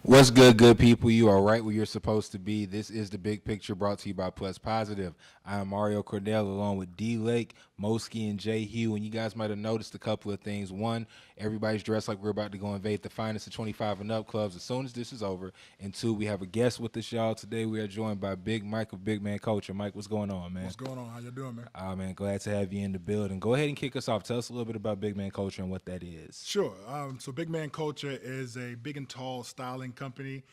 What's good people? You are right where you're supposed to be. This is the Big Picture brought to you by Plus Positive. I am Mario Cordell along with D Lake, Mosky, and Jay Hugh. And you guys might have noticed a couple of things. One, everybody's dressed like we're about to go invade the finest of 25 and up clubs as soon as this is over. And two, we have a guest with us, y'all. Today we are joined by Big Mike of Big Man Culture. Mike, what's going on, man? What's going on? How you doing, man? Man, glad to have you in the building. Go ahead and kick us off. Tell us a little bit about Big Man Culture and what that is. Sure. So Big Man Culture is a big and tall styling company.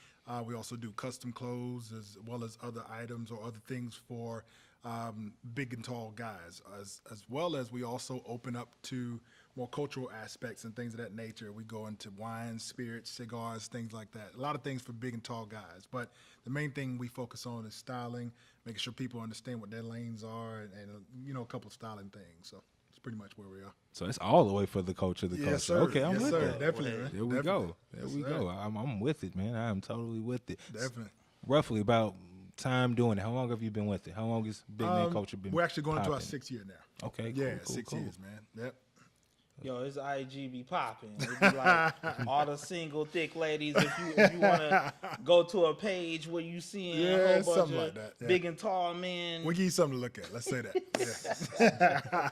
We also do custom clothes as well as other items or other things for big and tall guys, as well as we also open up to more cultural aspects and things of that nature. We go into wines, spirits, cigars, things like that. A lot of things for big and tall guys. But the main thing we focus on is styling, making sure people understand what their lanes are, and a couple of styling things. So it's pretty much where we are. So it's all the way for the culture, Yes, sir. Okay, I'm yes, with sir. that. Definitely, man. There we Definitely. go. There Yes, we sir. go. I'm with it, man. I am totally with it. Definitely. Roughly about time doing it. How long have you been with it? How long has Big Man Culture been? We're actually going into our popping? 6th year now. Okay, Yeah, cool, 6 cool. years, man. Yep. Yo, his IG be popping. It be like all the single thick ladies. If you want to go to a page where you seeing Yeah, a whole bunch something of like that, yeah. big and tall men, We'll give you something to look at. Let's say that. Yeah.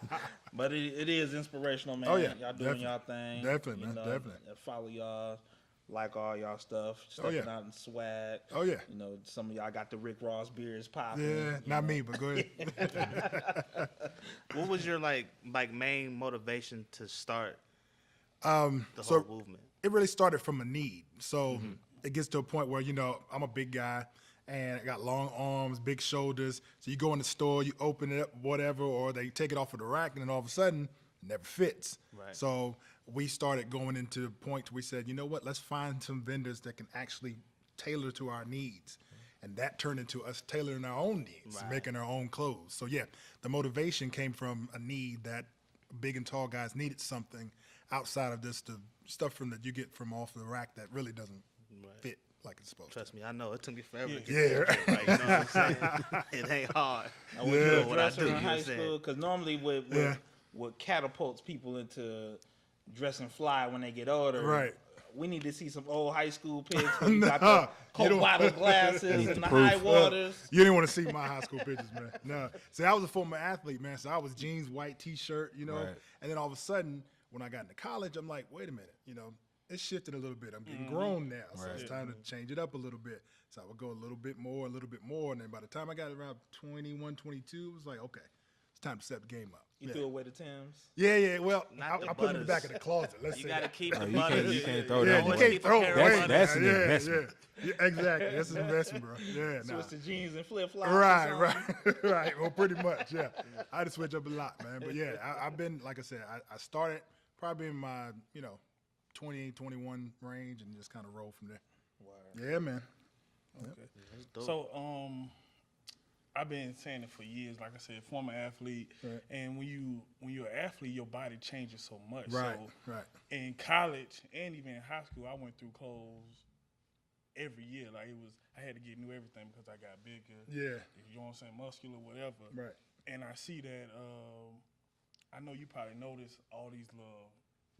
but it is inspirational, man. Oh, yeah, Y'all doing definitely. y'all thing. Definitely, man, You know, definitely. I follow y'all, like all y'all stuff, stepping yeah. out in swag. Oh, yeah. You know, some of y'all got the Rick Ross beards popping. Yeah, you not know. me, but go ahead. What was your like main motivation to start the so whole movement? it really started from a need. So it gets to a point where, I'm a big guy and I got long arms, big shoulders. So you go in the store, you open it up, whatever, or they take it off of the rack, and then all of a sudden, it never fits. Right. So we started going into the point where we said, you know what, let's find some vendors that can actually tailor to our needs. And that turned into us tailoring our own needs, Right. making our own clothes. So yeah, the motivation came from a need that big and tall guys needed something outside of just the stuff from that you get from off the rack that really doesn't fit like it's supposed Trust me, I know it took me forever to get Yeah. that shit right. You know what I'm saying? It ain't hard. I was Yeah. a What I dresser do, in you high know what I'm school because normally Yeah. what catapults people into dressing fly when they get older. Right. We need to see some old high school pics where you got the Nah, you Coke don't- bottle glasses Need and the the high proof. waters. You didn't want to see my high school pictures, man. No. See, I was a former athlete, man. So I was jeans, white T-shirt, Right. And then all of a sudden, when I got into college, I'm like, wait a minute, it shifted a little bit. I'm getting grown now, so it's time to change it up a little bit. So I would go a little bit more, and then by the time I got around 21, 22, it was like, okay, it's time to step the game up. You yeah. threw away the Timbs. Yeah. Well, Not I the put them in the back butters. of the closet. Let's You say gotta that. keep the you butters. can't throw Yeah, that you away. can't throw it away. That's an now. investment. Yeah, exactly. That's an investment, bro. Yeah, nah. Switch the jeans and flip flops. Right. Well, pretty much, yeah. I had to switch up a lot, man. But yeah, I've been, like I said, I started probably in my, 28, 21 range and just kind of roll from there. Yeah, man. Dope. So, I've been saying it for years. Like I said, former athlete, Right. and when you're an athlete, your body changes so much. Right, So right. in college and even in high school, I went through clothes every year. Like I had to get new everything because I got bigger. Yeah. You know what I'm saying, muscular, whatever. Right. And I see that. I know you probably noticed all these little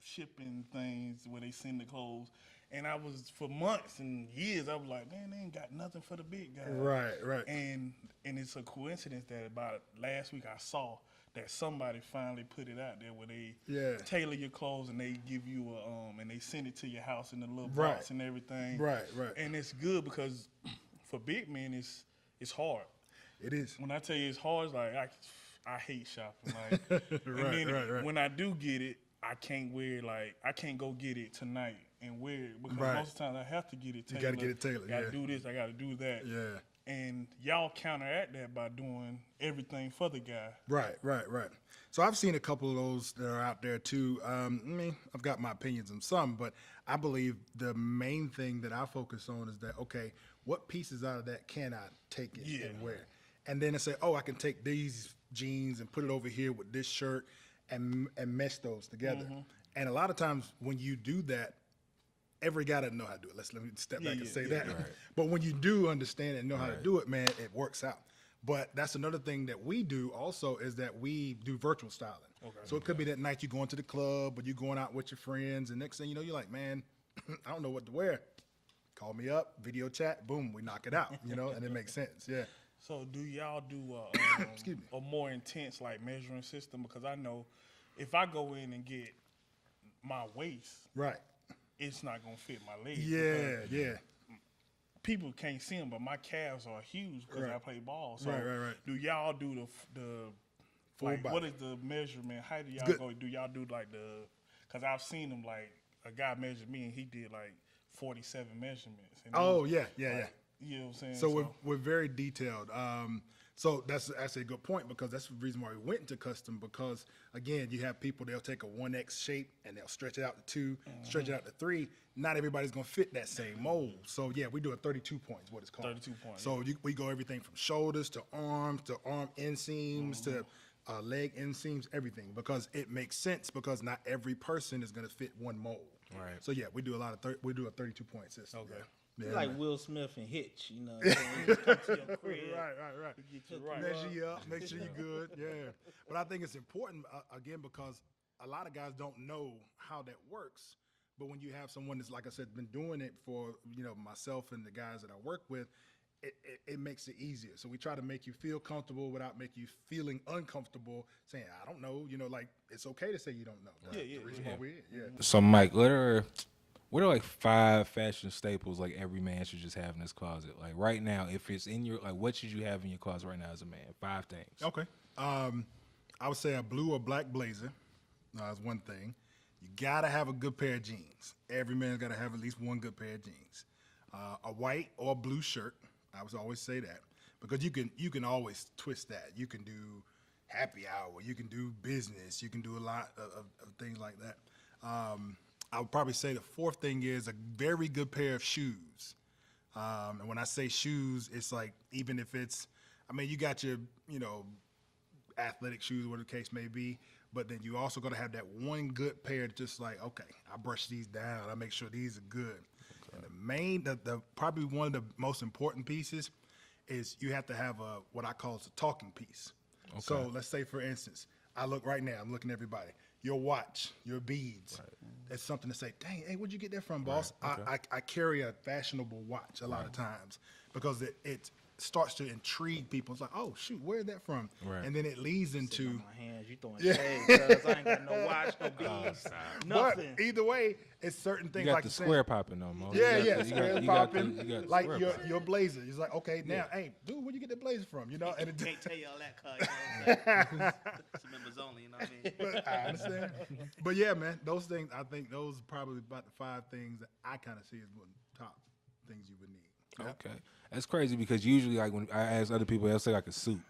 shipping things where they send the clothes. And I was, for months and years, I was like, man, they ain't got nothing for the big guy. Right. And it's a coincidence that about last week I saw that somebody finally put it out there where they Yeah. tailor your clothes and they give you and they send it to your house in a little Right. box and everything. Right. And it's good because for big men it's hard. It is. When I tell you it's hard, it's like I hate shopping. Like, Right. when I do get it, I can't wear it. Like I can't go get it tonight and wear it because Right. most of the time I have to get it tailored. You gotta get it tailored, Gotta yeah. do this. I gotta do that. Yeah. And y'all counteract that by doing everything for the guy. Right. So I've seen a couple of those that are out there too. I've got my opinions on some, but I believe the main thing that I focus on is that, okay, what pieces out of that can I take it Yeah. and wear? And then I say, oh, I can take these jeans and put it over here with this shirt and mesh those together. And a lot of times when you do that, every guy doesn't know how to do it. Let me step back and say that. But when you do understand and know how to do it, man, it works out. But that's another thing that we do also is that we do virtual styling. So it could be that night you going to the club or you going out with your friends, and next thing you know, you're like, man, I don't know what to wear. call me up, video chat, boom, we knock it out, and it makes sense. Yeah. So do y'all do Excuse me. a more intense like measuring system? Because I know if I go in and get my waist, Right. it's not gonna fit my legs. Yeah, because yeah. people can't see them, but my calves are huge because Right. I play ball. So Right. do y'all do the Full like body. what is the measurement? How do y'all Good. go? Do y'all do like the? Because I've seen them like a guy measured me and he did like 47 measurements. And it Oh, was, yeah. like, you know what I'm saying? So we're very detailed. So that's actually a good point because that's the reason why we went into custom because, again, you have people, they'll take a 1X shape and they'll stretch it out to 2, stretch it out to 3. Not everybody's going to fit that same mold. So, yeah, we do a 32 points, what it's called. 32 points, So we go everything from shoulders to arm inseams to leg inseams, everything because it makes sense because not every person is going to fit one mold. Right. So, yeah, we do a 32-point system. Okay. Yeah. It's Yeah, like man. Will Smith and Hitch, you know. When you come to your crib, Right. Get you right. Measure you up, make sure you're good. Yeah. But I think it's important, again, because a lot of guys don't know how that works. But when you have someone that's, like I said, been doing it for, myself and the guys that I work with, it makes it easier. So we try to make you feel comfortable without making you feeling uncomfortable saying, I don't know, like it's okay to say you don't know. That's Yeah, the reason why we're here. Yeah. So, Mike, what are like 5 fashion staples like every man should just have in his closet? Like right now, if it's in your what should you have in your closet right now as a man? 5 things. Okay. I would say a blue or black blazer is one thing. You gotta have a good pair of jeans. Every man's gotta have at least one good pair of jeans. A white or blue shirt. I would always say that because you can always twist that. You can do happy hour. You can do business. You can do a lot of things like that. I would probably say the 4th thing is a very good pair of shoes. And when I say shoes, it's like even if it's, you got your, athletic shoes, whatever the case may be, but then you also got to have that one good pair just like, okay, I brush these down. I make sure these are good. Okay. And the probably one of the most important pieces is you have to have what I call a talking piece. Okay. So let's say, for instance, I look right now, I'm looking at everybody. Your watch, your beads. Right. That's something to say, dang, hey, where'd you get that from, boss? Right. Okay. I carry a fashionable watch a lot of times because it starts to intrigue people. It's like, oh, shoot, where's that from? Right. And then it leads into... my hands, you throwing shade, cuz I ain't got no watch, no beads, nothing. But either way, it's certain things you got like the square popping on, Mo. Yeah, square popping. You got like your blazer. It's like, okay, now, hey, dude, where'd you get that blazer from? And can't tell you all that, cuz, it's members only, you know what I mean? But I understand. But yeah, man, those things, I think those are probably about the 5 things that I kind of see as one of the top things you would need. Yep. Okay. That's crazy because usually, like, when I ask other people, they'll say, like, a suit.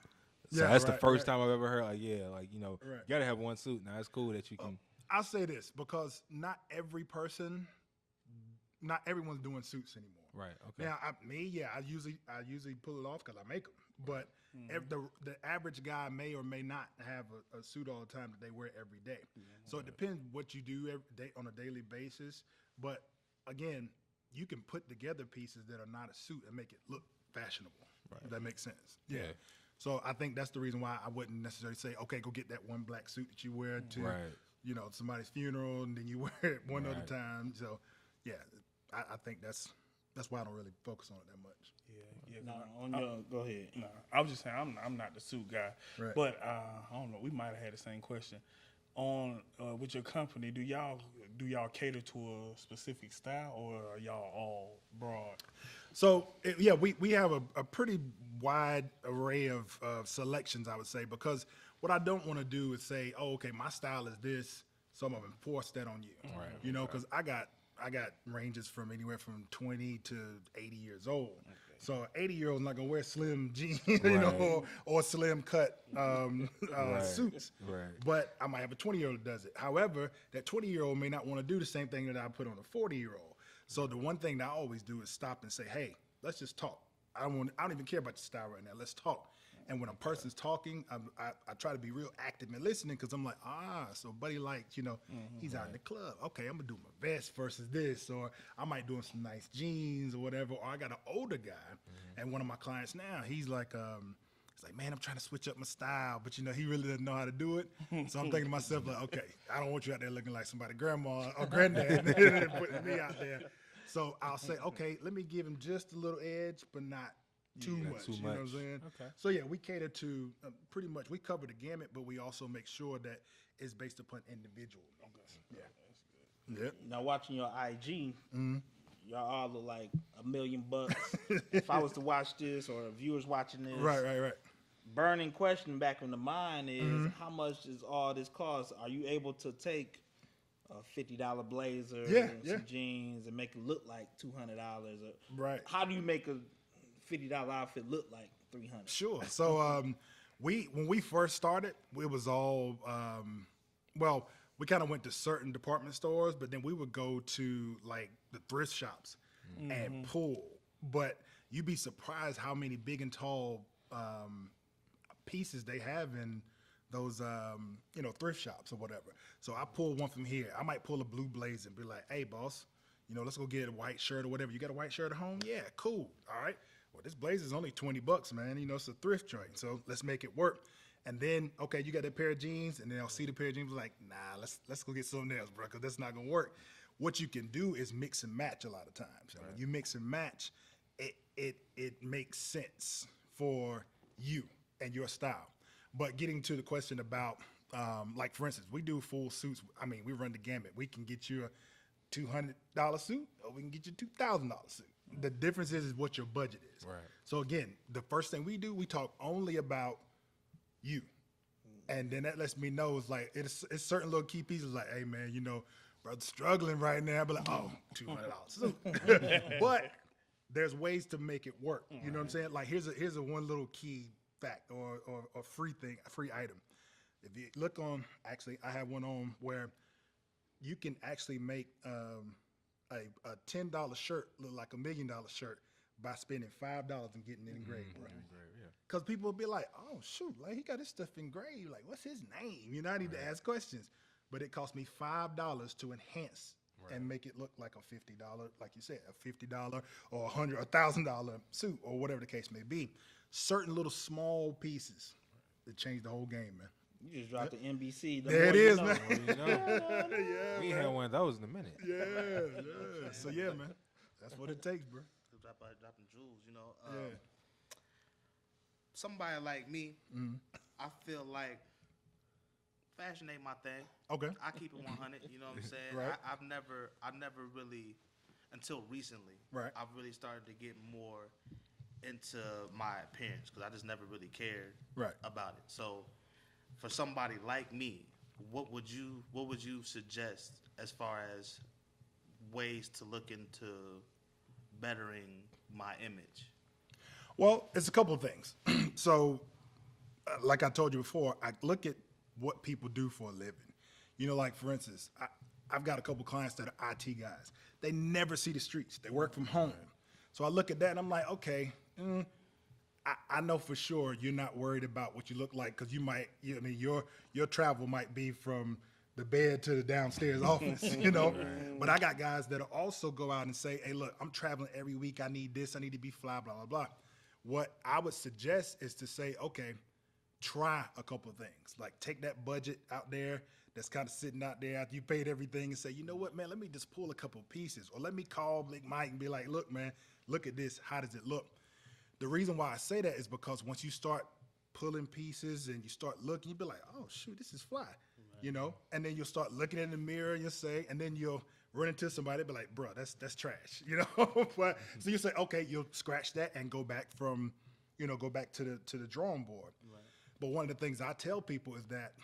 So that's the first time I've ever heard, like, you got to have one suit. Now, it's cool that you can. I'll say this because not everyone's doing suits anymore. Right, okay. Now, I usually pull it off because I make them. But the average guy may or may not have a suit all the time that they wear every day. So it depends what you do every day on a daily basis. But, again, you can put together pieces that are not a suit and make it look fashionable. Right. If that makes sense. Yeah. So I think that's the reason why I wouldn't necessarily say, okay, go get that one black suit that you wear to, somebody's funeral, and then you wear it one other time. So, yeah, I think that's why I don't really focus on it that much. Yeah. Go ahead. No, I was just saying I'm not the suit guy, but I don't know. We might have had the same question. On with your company, do y'all cater to a specific style, or are y'all all broad? So we have a pretty wide array of selections, I would say, because what I don't want to do is say, oh, okay, my style is this, so I'm gonna enforce that on you. Right. Because I got ranges from anywhere from 20 to 80 years old. Okay. So an 80-year-old is not gonna wear slim jeans, or slim cut suits. Right. But I might have a 20-year-old that does it. However, that 20-year-old may not want to do the same thing that I put on a 40-year-old. So the one thing that I always do is stop and say, hey, let's just talk. I don't even care about your style right now. Let's talk. And when a person's talking, I try to be real active and listening because I'm like, so buddy he's out in the club. Okay, I'm going to do my vest versus this, or I might do some nice jeans or whatever. Or I got an older guy, and one of my clients now, he's like, man, I'm trying to switch up my style, but he really doesn't know how to do it. So I'm thinking to myself, like, okay, I don't want you out there looking like somebody's grandma or granddad putting me out there. So I'll say, okay, let me give him just a little edge, but not too much. too You know what I'm much. saying? Okay. So yeah, we cater to pretty much. We cover the gamut, but we also make sure that it's based upon individual needs. Yeah. Yep. Now watching your IG, Mm-hmm. y'all all look like $1,000,000. If I was to watch this or viewers watching this, Right. burning question back in the mind is Mm-hmm. how much does all this cost? Are you able to take a $50 blazer Yeah, and yeah. some jeans and make it look like $200? Right. How do you make a $50 outfit look like $300? Sure. So when we first started, it was all well, we kind of went to certain department stores, but then we would go to like the thrift shops and pull. But you'd be surprised how many big and tall pieces they have in those thrift shops or whatever. So I pull one from here. I might pull a blue blazer and be like, hey boss, let's go get a white shirt or whatever. You got a white shirt at home? Yeah, cool. All right. Well, this blazer's only $20, man. It's a thrift joint, so let's make it work. And then, okay, you got that pair of jeans, and then I'll see the pair of jeans, like, nah, let's go get something else, bro, because that's not gonna work. What you can do is mix and match a lot of times. And when you mix and match, it makes sense for you and your style. But getting to the question about, like for instance, we do full suits. I mean, we run the gamut. We can get you a $200 suit, or we can get you a $2,000 suit. The difference is what your budget is. Right. So again, the first thing we do, we talk only about you, and then that lets me know it's certain little key pieces like, hey man, brother's struggling right now, but like, oh, $200 suit. But there's ways to make it work. You know what I'm saying? Like here's a one little key fact or free item. If you look on, actually, I have one on where you can actually make a $10 shirt look like $1 million shirt by spending $5 and getting it engraved, right? Because people will be like, oh shoot, like he got his stuff engraved. Like, what's his name? I need to ask questions. But it cost me $5 to enhance and make it look like a $50, like you said, a $50 or $100 or $1,000 suit or whatever the case may be. Certain little small pieces that change the whole game, man. You just dropped the NBC. There it is, know. man. We ain't had one of those in a minute. Yeah. So yeah, man, that's what it takes, bro. Dropping jewels, Yeah. Somebody like me, I feel like fashion ain't my thing. Okay. I keep it 100. You know what I'm saying? Right. I've never really, until recently, Right. I've really started to get more into my appearance because I just never really cared Right. about it. So, for somebody like me, what would you suggest as far as ways to look into bettering my image? Well, it's a couple of things. So, like I told you before, I look at what people do for a living. Like for instance, I've got a couple clients that are IT guys. They never see the streets. They work from home. So I look at that and I'm like, okay, I know for sure you're not worried about what you look like because you might, your travel might be from the bed to the downstairs office, But I got guys that'll also go out and say, hey, look, I'm traveling every week. I need this. I need to be fly, blah, blah, blah. What I would suggest is to say, okay, try a couple of things. Like take that budget out there that's kind of sitting out there after you paid everything and say, you know what, man, let me just pull a couple of pieces. Or let me call Big Mike and be like, look, man, look at this. How does it look? The reason why I say that is because once you start pulling pieces and you start looking, you'll be like, oh, shoot, this is fly, And then you'll start looking in the mirror and you'll say, and then you'll run into somebody and be like, bro, that's trash, But so you say, okay, you'll scratch that and go back from, go back to the drawing board. Right. But one of the things I tell people is that,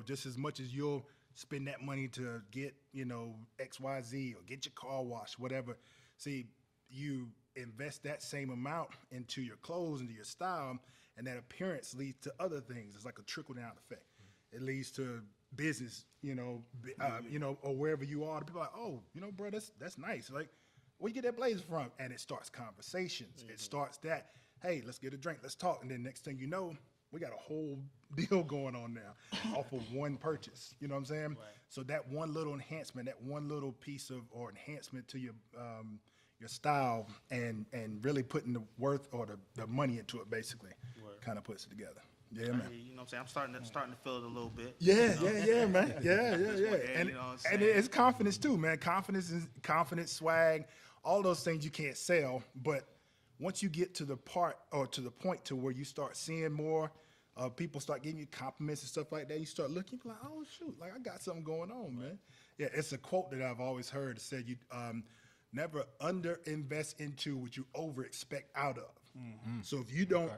just as much as you'll spend that money to get, XYZ or get your car washed, whatever, see, you invest that same amount into your clothes, into your style, and that appearance leads to other things. It's like a trickle-down effect. It leads to business, or wherever you are. People are like, oh, bro, that's nice. Like, where you get that blazer from? And it starts conversations. Mm-hmm. It starts that, hey, let's get a drink, let's talk. And then next thing you know, we got a whole deal going on now off of one purchase. You know what I'm saying? Right. So that one little enhancement, that one little piece of or enhancement to your style and really putting the worth or the money into it basically kind of puts it together. Yeah, man. You know what I'm saying? I'm starting to feel it a little bit. Yeah, yeah, man. Yeah. And you know what I'm saying? and it's confidence too, man. Confidence, swag, all those things you can't sell. But once you get to the part or to the point to where you start seeing more, people start giving you compliments and stuff like that, you start looking like, oh shoot, like I got something going on, man. Yeah, it's a quote that I've always heard. It said you never under invest into what you over expect out of. So if you don't.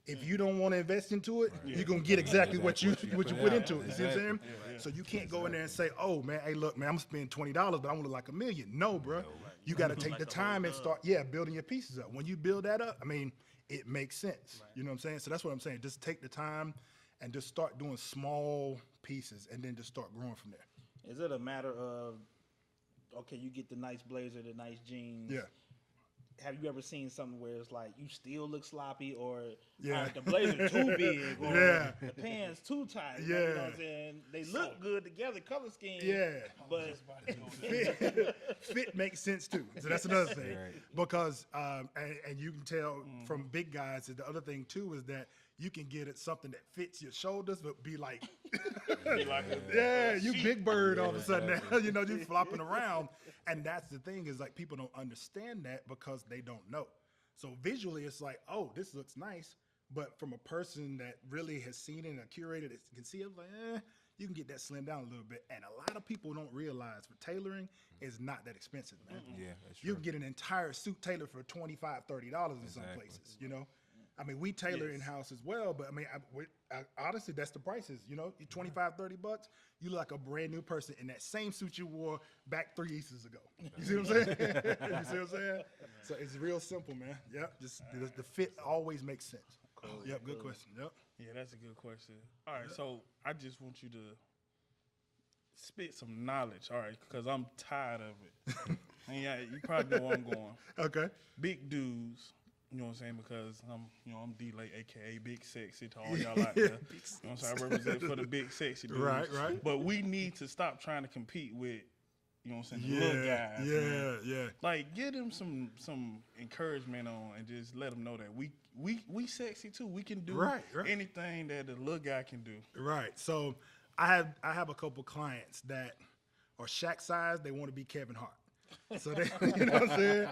If you don't want to invest into it, you're gonna get exactly what you put into it. You see what I'm saying? So you can't go in there and say, "Oh man, hey look, man, I'm gonna spend $20, but I want to like $1 million." No, bro. You got to take the time and start, building your pieces up. When you build that up, I mean, it makes sense. You know what I'm saying? So that's what I'm saying. Just take the time and just start doing small pieces, and then just start growing from there. Is it a matter of, okay, you get the nice blazer, the nice jeans? Yeah. Have you ever seen something where it's like you still look sloppy, or Yeah. the blazer too big, or Yeah. the pants too tight? Yeah. You know what I'm saying? They look good together, color scheme. Yeah. But Fit makes sense too. So that's another thing. Because and you can tell from big guys that the other thing too is that you can get it something that fits your shoulders, but be like, you big bird all of a sudden now, you know, you flopping around. And that's the thing is like people don't understand that because they don't know. So visually it's like, oh, this looks nice. But from a person that really has seen it and curated it, can see it like, you can get that slimmed down a little bit. And a lot of people don't realize for tailoring is not that expensive, man. Yeah, that's true. You can get an entire suit tailored for $25, $30 in some places, you know? I mean, we tailor in-house as well, but I mean, honestly, that's the prices, you know? You $25, $30, you look like a brand new person in that same suit you wore back 3 Easters ago. You see what I'm saying? You see what I'm saying? So it's real simple, man. Yep, just the fit always makes sense. Cool. Yep, good question. Yep. Yeah, that's a good question. All right, so I just want you to spit some knowledge, all right, because I'm tired of it. And yeah, you probably know where I'm going. Okay. Big dudes, you know what I'm saying, because I'm D-Lake, a.k.a. Big Sexy to all y'all out there. You know what I'm saying? I represent for the big sexy dudes. Right. But we need to stop trying to compete with, you know what I'm saying, the little guys. Man. Yeah. Like, give them some encouragement on and just let them know that we sexy too. We can do anything that the little guy can do. Right. So I have a couple clients that are Shaq size. They want to be Kevin Hart. So they, you know what I'm saying?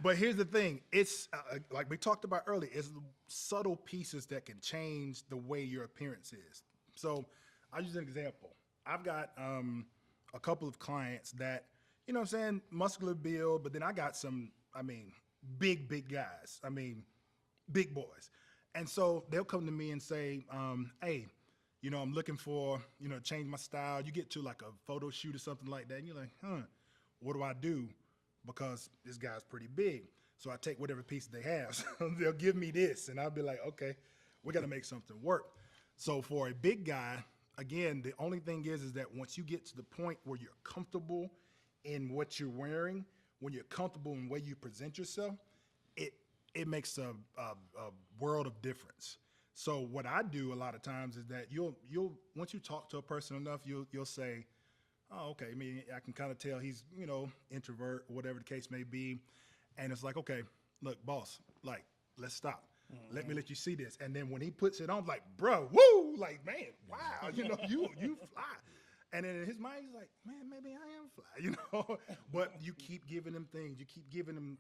But here's the thing. It's like we talked about earlier. It's subtle pieces that can change the way your appearance is. So I'll use an example. I've got a couple of clients that, you know what I'm saying, muscular build, but then I got some, I mean, big guys. I mean, big boys. And so they'll come to me and say, hey, you know, I'm looking for, you know, change my style. You get to like a photo shoot or something like that, and you're like, what do I do? Because this guy's pretty big. So I take whatever piece they have. So they'll give me this, and I'll be like, okay, we got to make something work. So for a big guy, again, the only thing is that once you get to the point where you're comfortable in what you're wearing, when you're comfortable in the way you present yourself, it makes a world of difference. So what I do a lot of times is that you'll once you talk to a person enough, you'll say, oh, okay. I mean, I can kind of tell he's, you know, introvert, whatever the case may be. And it's like, okay, look, boss, like, let's stop. Let me let you see this. And then when he puts it on, I'm like, bro, woo, like, man, wow, you know, you fly. And then in his mind, he's like, man, maybe I am fly, you know? But you keep giving him things. You keep giving him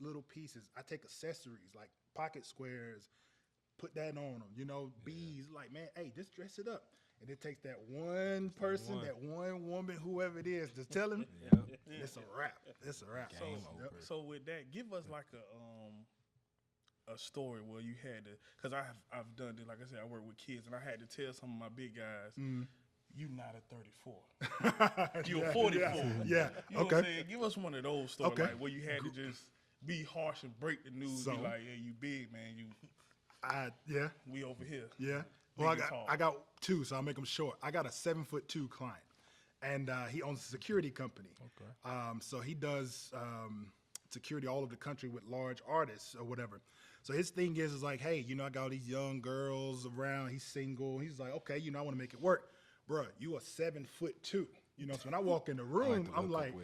little pieces. I take accessories like pocket squares, put that on them, you know, beads, like, man, hey, just dress it up. And it takes that one person, that one woman, whoever it is, just tell him, it's a wrap. It's a wrap. So with that, give us like a story where you had to, because I've done it. Like I said, I work with kids, and I had to tell some of my big guys, you not a 34, you're 44. Yeah. You know what I'm saying? Give us one of those stories, like where you had to just be harsh and break the news. Be like, yeah, you big, man. We over here. Yeah. Well, I got two, so I'll make them short. I got a 7'2" client, and he owns a security company. Okay. So he does security all over the country with large artists or whatever. So his thing is like, hey, you know, I got all these young girls around. He's single. He's like, okay, you know, I want to make it work, bro. You are 7'2". You know, so when I walk in the room, I'm like,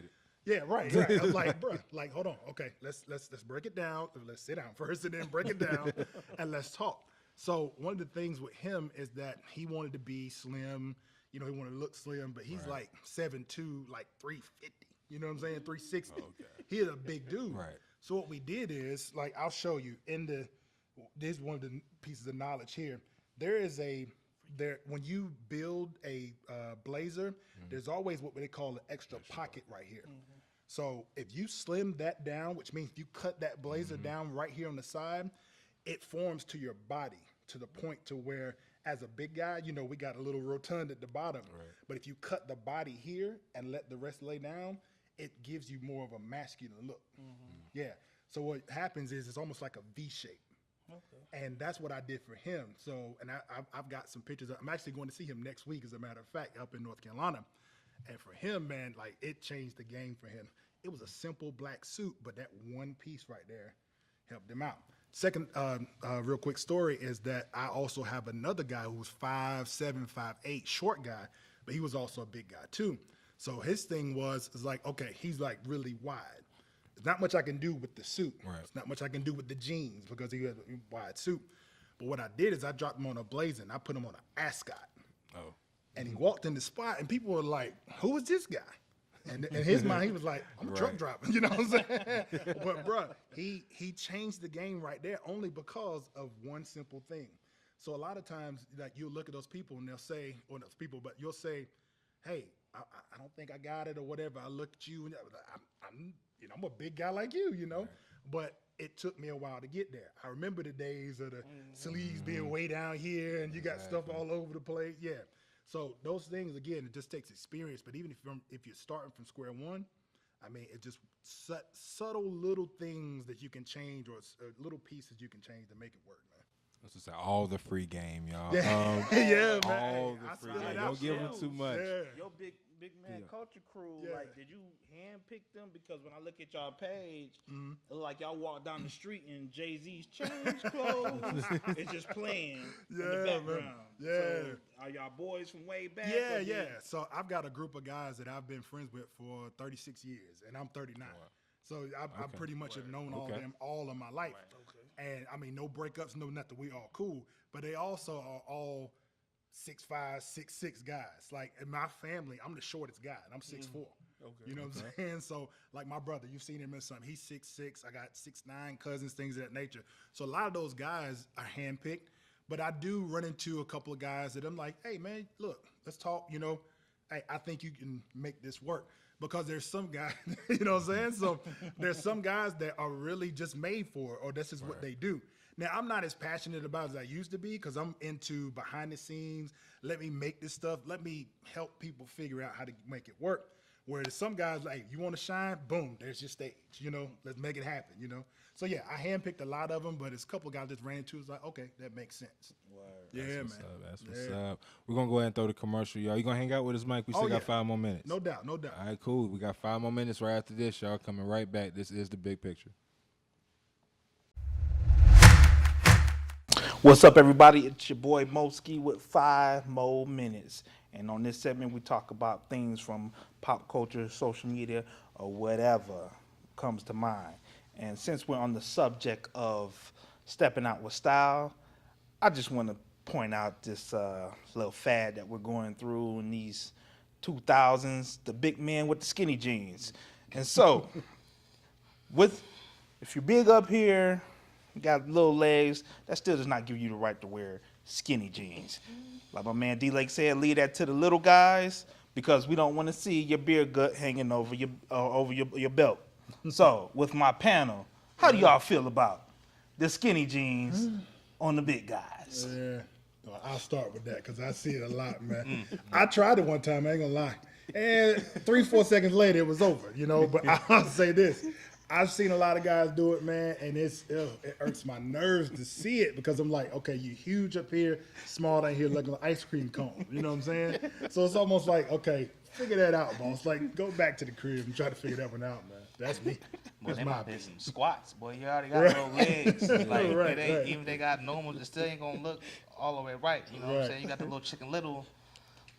yeah, right. I'm like, bro, like, hold on, okay, let's break it down. Let's sit down first, and then break it down, and let's talk. So one of the things with him is that he wanted to be slim. You know, he wanted to look slim, but he's like 7'2", like 350. You know what I'm saying? 360. He is a big dude. Right. So what we did is, like, I'll show you this is one of the pieces of knowledge here. When you build a blazer, there's always what they call an extra pocket right here. So if you slim that down, which means if you cut that blazer down right here on the side, it forms to your body to the point to where, as a big guy, you know, we got a little rotund at the bottom. Right. But if you cut the body here and let the rest lay down, it gives you more of a masculine look. Yeah. So what happens is it's almost like a V shape. Okay. And that's what I did for him. So, and I've got some pictures. I'm actually going to see him next week, as a matter of fact, up in North Carolina. And for him, man, like, it changed the game for him. It was a simple black suit, but that one piece right there helped him out. Second, real quick story is that I also have another guy who's 5'7", 5'8", short guy, but he was also a big guy too. So his thing is like, okay, he's like really wide. There's not much I can do with the suit. Right. There's not much I can do with the jeans because he has a wide suit. But what I did is I dropped him on a blazer and I put him on an ascot. Oh. And he walked in the spot and people were like, who is this guy? And in his mind, he was like, I'm a truck driver, you know what I'm saying? But, bro, he changed the game right there only because of one simple thing. So a lot of times, like, you'll look at those people and they'll say, or those people, but you'll say, hey, I don't think I got it or whatever. I look at you and I'm a big guy like you, you know? Right. But it took me a while to get there. I remember the days of the sleeves being way down here and you got stuff all over the place. Yeah. So those things, again, it just takes experience. But even if you're starting from square one, I mean, it just subtle little things that you can change or little pieces you can change to make it work, man. Let's just say all the free game, y'all. Yeah, man. All the free game. Don't give them too much. Yeah. Your big man culture crew, like, did you handpick them? Because when I look at y'all page, it look like y'all walk down the street in Jay-Z's change clothes. It's just playing in the background. Yeah. So are y'all boys from way back? Yeah. So I've got a group of guys that I've been friends with for 36 years, and I'm 39. Wow. So I pretty much have known all of them all of my life. Right. And, I mean, no breakups, no nothing. We all cool. But they also are all 6'5", 6'6" guys. Like, in my family, I'm the shortest guy, and I'm 6'4". Okay. You know what I'm saying? So, like, my brother, you've seen him in something. He's 6'6". I got 6'9" cousins, things of that nature. So a lot of those guys are handpicked. But I do run into a couple of guys that I'm like, hey, man, look, let's talk, you know. Hey, I think you can make this work. Because there's some guys, you know what I'm saying? So there's some guys that are really just made for it, or this is what they do. Now, I'm not as passionate about it as I used to be because I'm into behind the scenes. Let me make this stuff. Let me help people figure out how to make it work. Whereas some guys, like, you want to shine? Boom, there's your stage, you know? Let's make it happen, you know? So, yeah, I handpicked a lot of them, but it's a couple of guys just ran into. It's like, okay, that makes sense. Word. Yeah, man. That's what's up. We're going to go ahead and throw the commercial, y'all. You going to hang out with us, Mike? We still got 5 more minutes. No doubt. All right, cool. We got 5 more minutes right after this, y'all. Coming right back. This is The Big Picture. What's up, everybody? It's your boy Moski with 5 more minutes. And on this segment, we talk about things from pop culture, social media, or whatever comes to mind. And since we're on the subject of stepping out with style, I just want to point out this little fad that we're going through in these 2000s, the big men with the skinny jeans. And so, if you're big up here, you got little legs, that still does not give you the right to wear skinny jeans. Like my man D-Lake said, leave that to the little guys because we don't want to see your beer gut hanging over your belt. So, with my panel, how do y'all feel about the skinny jeans on the big guys? Yeah, well, I'll start with that because I see it a lot, man. I tried it one time, I ain't gonna lie. And 3-4 seconds later, it was over, you know. But I'll say this. I've seen a lot of guys do it, man, and it irks my nerves to see it because I'm like, okay, you huge up here, small down here, like an ice cream cone. You know what I'm saying? So it's almost like, okay, figure that out, boss. Like, go back to the crib and try to figure that one out, man. That's me. Well, That's my opinion. some squats, boy. You already got little legs. Like, Right. even if they got normal, it still ain't gonna look all the way right. You know what I'm saying? You got the little Chicken Little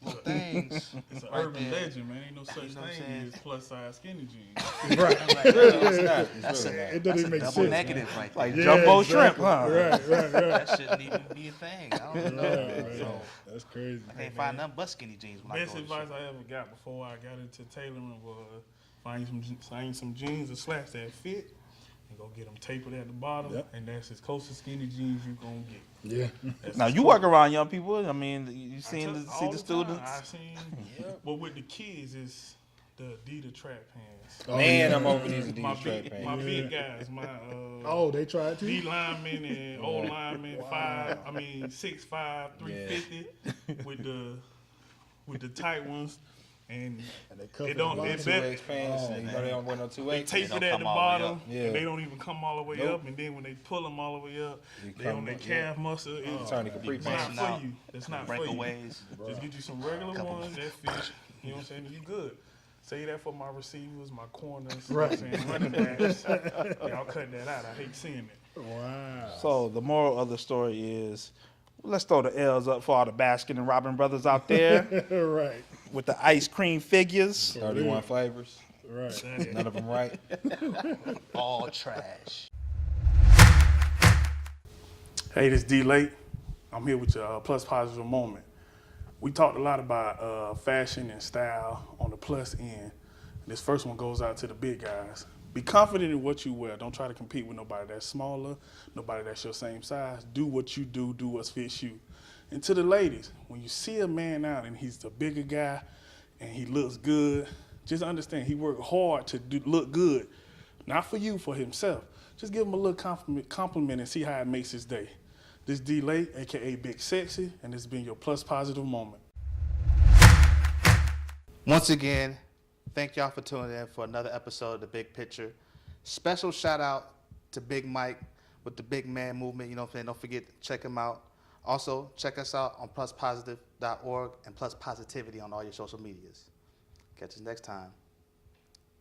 little things. It's an right urban there. legend, man. Ain't no such know what I'm thing saying? as plus size skinny jeans. Right. It's not. It's That's really a, not. It doesn't that's even a make double sense. negative right there. Like jumbo shrimp, exactly. huh? Right. That shouldn't even be a thing. I don't know. Right. So, That's crazy. I can't find nothing but skinny jeans when Best I go advice to I ever got before I got into tailoring was find some jeans or slacks that fit and go get them tapered at the bottom, Yep. and that's as close to skinny jeans you gonna get. Yeah. That's Now as you close. work work around young people. I mean, you I see all the time. students. I seen, but with the kids, it's the Adidas track pants. Oh, Man, yeah. I'm over these My Adidas track big, pants. my big guys, my Oh, they tried to? D linemen and O linemen, 6'5", 350 with the tight ones, and They cover it the don't bottom. it Two bet, X pants. Oh, and you know they don't wear no two they X. tape don't it at come the all the way bottom, up. Yeah. and they don't even come all the way Nope. up, and then when they pull them all the way up, You they come on their up, calf muscle. It's Turn to capri it's not pants. for you. It's not for you. breakaways. Just get you some regular ones that fit. You know what I'm saying? You good. Say that for my receivers, my corners, Right. you know what I'm saying? Running backs. Y'all cut that out. I hate seeing it. Wow. So the moral of the story is, let's throw the L's up for all the Baskin and Robin brothers out there Right. with the ice cream figures. 31 flavors. Right. None of them right. All trash. Hey, this D Late. I'm here with your plus positive moment. We talked a lot about fashion and style on the plus end. This first one goes out to the big guys. Be confident in what you wear. Don't try to compete with nobody that's smaller, nobody that's your same size. Do what you do what fits you. And to the ladies, when you see a man out and he's the bigger guy and he looks good, just understand he worked hard to look good. Not for you, for himself. Just give him a little compliment and see how it makes his day. This D Late, aka Big Sexy, and this has been your plus positive moment. Once again, thank y'all for tuning in for another episode of The Big Picture. Special shout out to Big Mike with the Big Man Movement. You know what I'm saying? Don't forget to check him out. Also, check us out on pluspositive.org and Plus Positivity on all your social medias. Catch us next time.